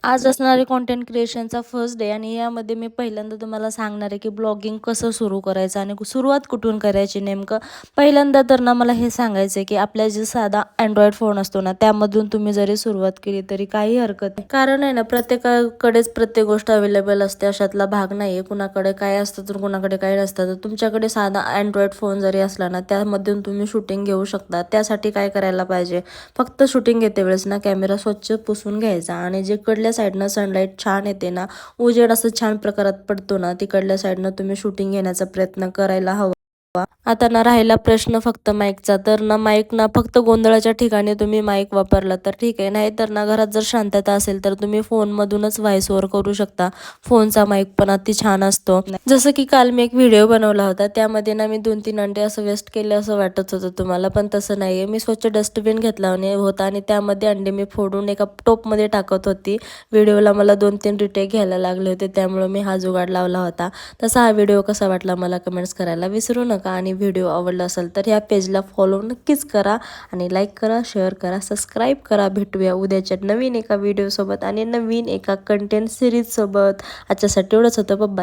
आज असणारे content क्रिएशनचा first day आणि यामध्ये मी पहिल्यांदा तुम्हाला सांगणार आहे की ब्लॉगिंग कसं सुरू करायचं आणि सुरुवात कुठून करायची नेमकं. पहिल्यांदा तर ना मला हे सांगायचं आहे की आपला जे साधा अँड्रॉइड फोन असतो ना त्यामधून तुम्ही जरी सुरुवात केली तरी काही हरकत नाही. कारण आहे ना प्रत्येकाकडेच प्रत्येक गोष्ट अवेलेबल असते अशातला भाग नाही आहे. कुणाकडे काय असतं तर कुणाकडे काय नसतं. तर तुमच्याकडे साधा अँड्रॉइड फोन जरी असला ना त्यामधून तुम्ही शूटिंग घेऊ शकता. त्यासाठी काय करायला पाहिजे, फक्त शूटिंग घेते वेळेस ना कॅमेरा स्वच्छ पुसून घ्यायचा आणि जे कडल्या साईडनं सनलाईट छान येते ना, उजेड असं छान प्रकारात पडतो ना, तिकडल्या साईडनं तुम्ही शूटिंग घेण्याचा प्रयत्न करायला हवा. आता ना राहिला प्रश्न फक्त माईकचा, तर ना माईक ना फक्त गोंधळाच्या ठिकाणी तुम्ही माईक वापरला तर ठीक आहे, नाही तर ना घरात जर शांतता असेल तर तुम्ही फोनमधूनच व्हॉइस ओव्हर करू शकता. फोनचा माईक पण अति छान असतो. जसं की काल मी एक व्हिडिओ बनवला होता, त्यामध्ये ना मी 2-3 अंडे असं वेस्ट केले असं वाटत होतं तुम्हाला, पण तसं नाहीये. मी स्वच्छ डस्टबिन घेतला होता आणि त्यामध्ये अंडे मी फोडून एका टोपमध्ये टाकत होती. व्हिडिओला मला 2-3 रिटेक घ्यायला लागले होते, त्यामुळे मी हा जुगाड लावला होता. तसा हा व्हिडिओ कसा वाटला मला कमेंट्स करायला विसरू नका आणि व्हिडिओ आवडला असेल तर ह्या पेजला फॉलो नक्कीच करा आणि लाईक करा, शेअर करा, सबस्क्राईब करा. भेटूया उद्याच्या नवीन एका व्हिडिओसोबत आणि नवीन एका कंटेंट सिरीजसोबत. आजच्यासाठी एवढंच होतं. बाय.